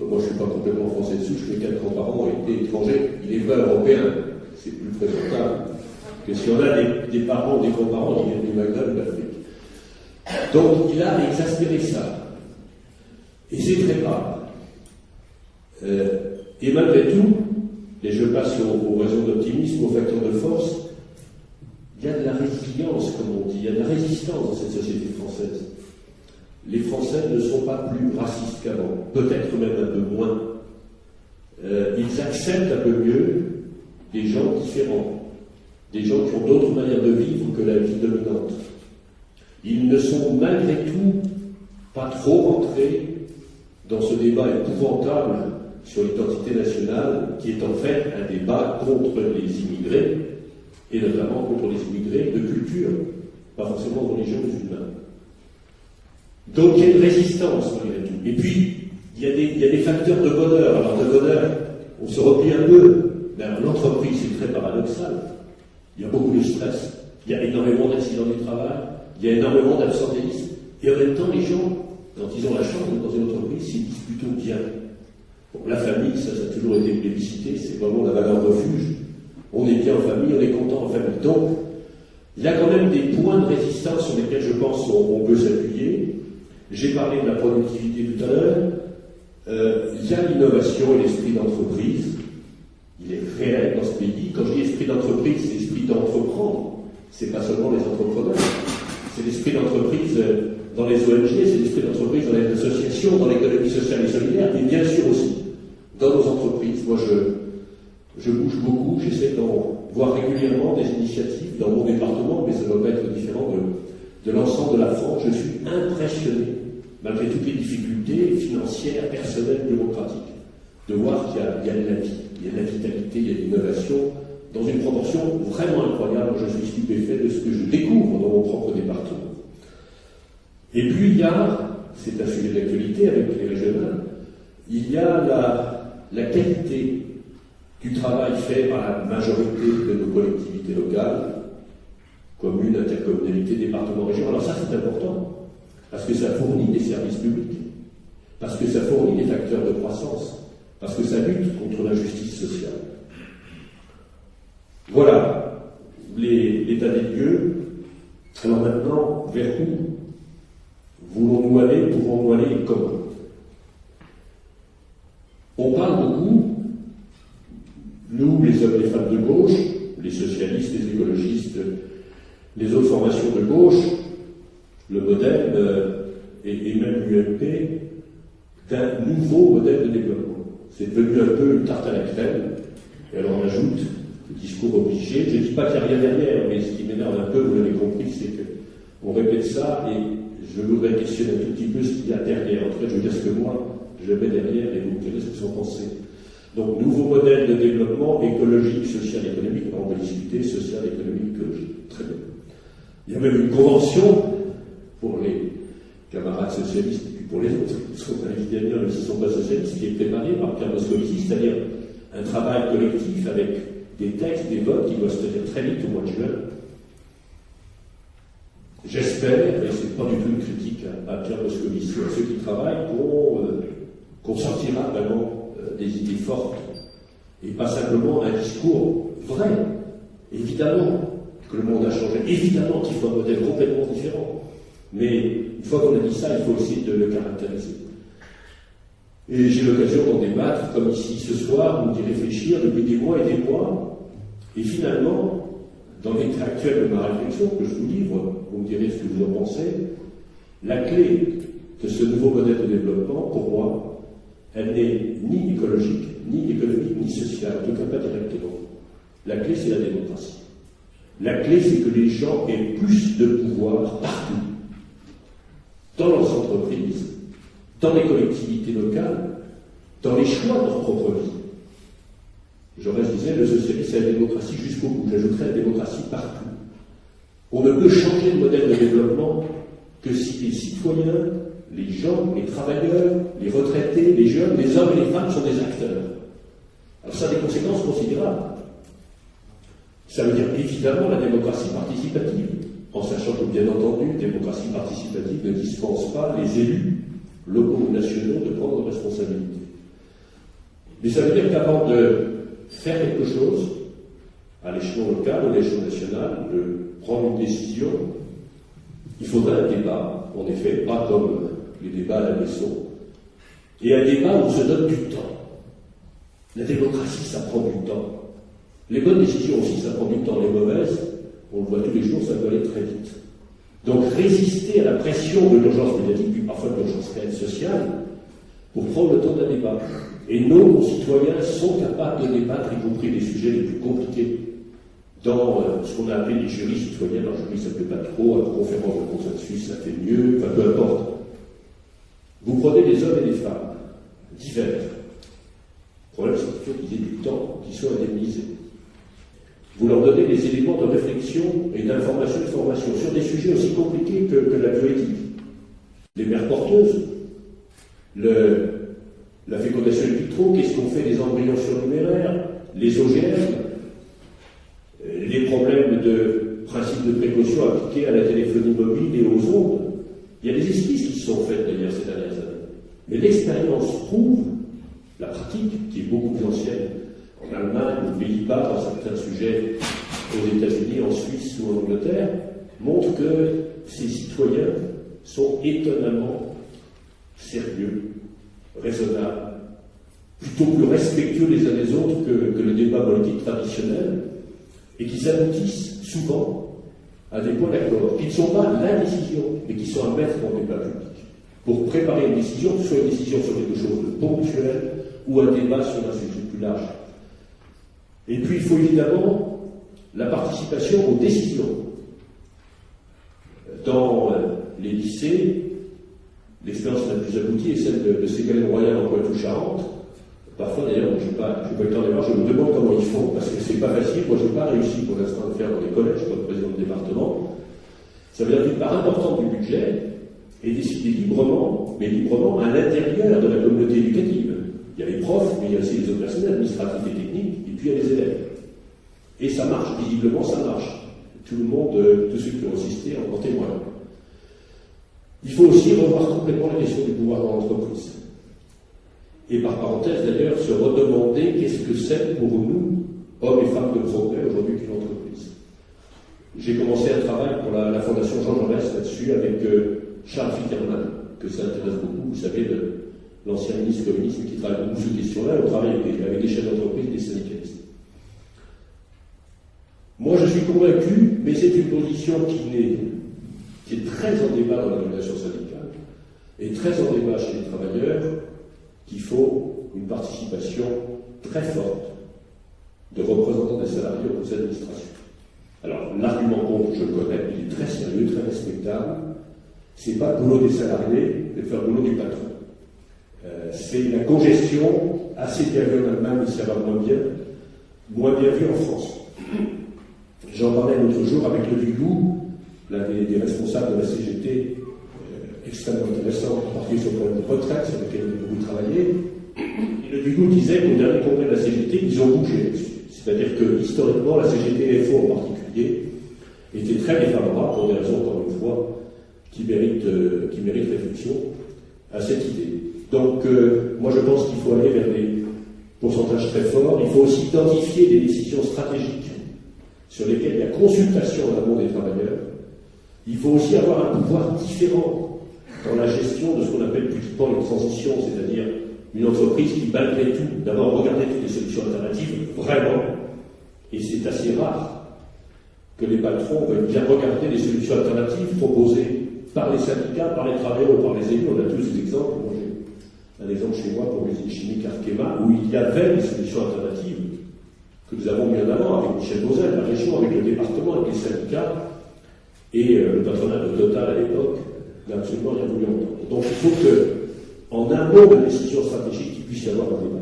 Moi, je ne suis pas complètement français de souche, mes 4 grands-parents ont été étrangers. Il est vrai européen, c'est plus présentable que si on a des parents, des grands-parents qui viennent du Maghreb ou d'Afrique. Donc, il a exaspéré ça. Et c'est très rare. Et malgré tout, et je passe aux raisons d'optimisme, aux facteurs de force, il y a de la résilience, comme on dit, il y a de la résistance dans cette société française. Les Français ne sont pas plus racistes qu'avant, peut-être même un peu moins. Ils acceptent un peu mieux des gens différents, des gens qui ont d'autres manières de vivre que la vie dominante. Ils ne sont malgré tout pas trop rentrés dans ce débat épouvantable sur l'identité nationale, qui est en fait un débat contre les immigrés, et notamment contre les immigrés de culture, pas forcément de religion musulmane. Donc il y a une résistance malgré tout. Et puis, il y a des facteurs de bonheur. Alors de bonheur, on se replie un peu. L'entreprise, c'est très paradoxal. Il y a beaucoup de stress, il y a énormément d'accidents du travail, il y a énormément d'absentéisme. Et en même temps, les gens, quand ils ont la chance d'être dans une entreprise, s'ils disent plutôt bien. Bon, la famille, ça a toujours été plébiscité, c'est vraiment la valeur refuge. On est bien en famille, on est content en famille. Donc, il y a quand même des points de résistance sur lesquels je pense on peut s'appuyer. J'ai parlé de la productivité tout à l'heure. Il y a l'innovation et l'esprit d'entreprise. Il est réel dans ce pays. Quand je dis esprit d'entreprise, c'est l'esprit d'entreprendre. C'est pas seulement les entrepreneurs. C'est l'esprit d'entreprise dans les ONG, c'est l'esprit d'entreprise dans les associations, dans l'économie sociale et solidaire, et bien sûr aussi dans nos entreprises. Moi, je bouge beaucoup, j'essaie d'en voir régulièrement des initiatives dans mon département, mais ça doit pas être différent de l'ensemble de la France. Je suis impressionné, malgré toutes les difficultés financières, personnelles, bureaucratiques, de voir qu'il y a de la vie, il y a de la vitalité, il y a de l'innovation, dans une proportion vraiment incroyable. Je suis stupéfait de ce que je découvre dans mon propre département. Et puis il y a, c'est un sujet d'actualité avec les régionales, il y a la qualité du travail fait par la majorité de nos collectivités locales, communes, intercommunalités, départements, régions. Alors ça c'est important, parce que ça fournit des services publics, parce que ça fournit des facteurs de croissance, parce que ça lutte contre l'injustice sociale. Voilà l'état des lieux. Alors maintenant, vers où voulons-nous aller, pouvons-nous aller et comment? On parle beaucoup, nous, les hommes et les femmes de gauche, les socialistes, les écologistes, les autres formations de gauche, le modèle et même l'UMP, d'un nouveau modèle de développement. C'est devenu un peu une tarte à la crème, et alors on ajoute le discours obligé. Je ne dis pas qu'il n'y a rien derrière, mais ce qui m'énerve un peu, vous l'avez compris, c'est qu'on répète ça, et je voudrais questionner un tout petit peu ce qu'il y a derrière. En tout cas, je veux dire ce que moi, je mets derrière, et vous me direz ce que vous en pensez. Donc, nouveau modèle de développement écologique, social, économique. Alors, on va discuter social, économique, écologique. Très bien. Il y a même une convention pour les camarades socialistes et puis pour les autres qui sont évidemment, mais qui ne sont pas socialistes, qui est préparée par Pierre Moscovici, c'est-à-dire un travail collectif avec des textes, des votes qui doivent se tenir très vite au mois de juin. J'espère, et ce n'est pas du tout une critique à Pierre Moscovici, à ceux qui travaillent, qu'on sortira vraiment des idées fortes, et pas simplement un discours vrai. Évidemment que le monde a changé, évidemment qu'il faut un modèle complètement différent, mais une fois qu'on a dit ça, il faut aussi de le caractériser. Et j'ai l'occasion d'en débattre, comme ici ce soir, ou d'y réfléchir depuis des mois et des mois, et finalement, dans l'état actuel de ma réflexion, que je vous livre, vous me direz ce que vous en pensez, la clé de ce nouveau modèle de développement, pour moi, elle n'est ni écologique, ni économique, ni sociale, en tout cas pas directement. La clé, c'est la démocratie. La clé, c'est que les gens aient plus de pouvoir partout, dans leurs entreprises, dans les collectivités locales, dans les choix de leur propre vie. Jaurès disait, le socialisme, c'est la démocratie jusqu'au bout. J'ajouterais la démocratie partout. On ne peut changer de modèle de développement que si les citoyens, les gens, les travailleurs, les retraités, les jeunes, les hommes et les femmes sont des acteurs. Alors ça a des conséquences considérables. Ça veut dire évidemment la démocratie participative, en sachant que, bien entendu, la démocratie participative ne dispense pas les élus locaux ou nationaux de prendre responsabilité. Mais ça veut dire qu'avant de faire quelque chose, à l'échelon local ou à l'échelon national, de prendre une décision, il faudra un débat, en effet, pas comme les débats à la maison, et un débat où on se donne du temps. La démocratie, ça prend du temps. Les bonnes décisions aussi, ça prend du temps. Les mauvaises, on le voit tous les jours, ça peut aller très vite. Donc résister à la pression de l'urgence médiatique, puis parfois de l'urgence réelle sociale, pour prendre le temps d'un débat. Et nos concitoyens sont capables de débattre, y compris des sujets les plus compliqués, dans ce qu'on a appelé les jurys citoyens. Alors jury, ça ne plaît pas trop, à la conférence de consensus, ça fait mieux, enfin peu importe. Vous prenez des hommes et des femmes, divers. Le problème, c'est qu'il faut qu'ils aient du temps, qu'ils soient indemnisés. Vous leur donnez des éléments de réflexion et d'information et de formation sur des sujets aussi compliqués que la bioéthique. Les mères porteuses, la fécondation in vitro, qu'est-ce qu'on fait des embryons surnuméraires, les OGM, les problèmes de principe de précaution appliqués à la téléphonie mobile et aux ondes. Il y a des esquisses qui se sont faites d'ailleurs ces dernières années. Mais l'expérience prouve, la pratique, qui est beaucoup plus ancienne, en Allemagne, aux Pays-Bas, dans certains sujets, aux États-Unis, en Suisse ou en Angleterre, montre que ces citoyens sont étonnamment sérieux, raisonnables, plutôt plus respectueux les uns des autres que le débat politique traditionnel, et qui aboutissent souvent à des points d'accord, qui ne sont pas la décision, mais qui sont à mettre dans le débat public, pour préparer une décision, que ce soit une décision sur quelque chose de ponctuel ou un débat sur un sujet plus large. Et puis il faut évidemment la participation aux décisions. Dans les lycées, l'expérience la plus aboutie est celle de Ségolène Royal en Poitou-Charentes. Parfois d'ailleurs, je n'ai pas le temps de voir, je me demande comment ils font, parce que c'est pas facile. Moi, je n'ai pas réussi pour l'instant à le faire dans les collèges, comme président de département. Ça veut dire qu'une part importante du budget est décidée librement, mais librement à l'intérieur de la communauté éducative. Il y a les profs, mais il y a aussi les autres personnels administratifs et techniques, et puis il y a les élèves. Et ça marche, visiblement ça marche. Tout le monde, tous ceux qui ont assisté en témoignent. Il faut aussi revoir complètement la question du pouvoir dans l'entreprise. Et par parenthèse d'ailleurs, se redemander qu'est-ce que c'est pour nous, hommes et femmes de progrès, aujourd'hui qu'une entreprise. J'ai commencé un travail pour la Fondation Jean Jaurès là-dessus avec Charles Fitterman, que ça intéresse beaucoup, vous savez, l'ancien ministre communiste qui travaille beaucoup sur ces questions-là, on travaille avec des chefs d'entreprise et des syndicalistes. Moi je suis convaincu, mais c'est une position qui est très en débat dans l'organisation syndicale, et très en débat chez les travailleurs, qu'il faut une participation très forte de représentants des salariés au conseil d'administration. Alors, l'argument contre, je le connais, il est très sérieux, très respectable. C'est pas le boulot des salariés, mais faire le boulot du patron. C'est la congestion, assez bien vue en Allemagne, mais ça va moins bien vue en France. J'en parlais l'autre jour avec le Dugou, l'un des responsables de la CGT, extrêmement intéressant, en particulier sur le problème de retraite, sur lequel on a beaucoup travaillé. Et le Dugou disait qu'au dernier congrès de la CGT, ils ont bougé là-dessus. C'est-à-dire que, historiquement, la CGT-FO en particulier était très défavorable, pour des raisons, encore une fois, qui méritent réflexion, à cette idée. Donc, moi je pense qu'il faut aller vers des pourcentages très forts. Il faut aussi identifier des décisions stratégiques sur lesquelles il y a consultation en amont des travailleurs. Il faut aussi avoir un pouvoir différent dans la gestion de ce qu'on appelle plutôt les transitions, c'est-à-dire une entreprise qui, malgré tout, d'abord regarder toutes les solutions alternatives, vraiment, et c'est assez rare que les patrons veuillent bien regarder les solutions alternatives proposées par les syndicats, par les travailleurs ou par les élus. On a tous des exemples. Moi, j'ai un exemple chez moi pour l'usine chimique Arkema, où il y avait des solutions alternatives que nous avons mis en avant avec Michel Moselle, la région, avec le département, avec les syndicats, et le patronat de Total à l'époque n'a absolument rien voulu entendre. Donc il faut qu'en amont de décision stratégique, il puisse y avoir un débat.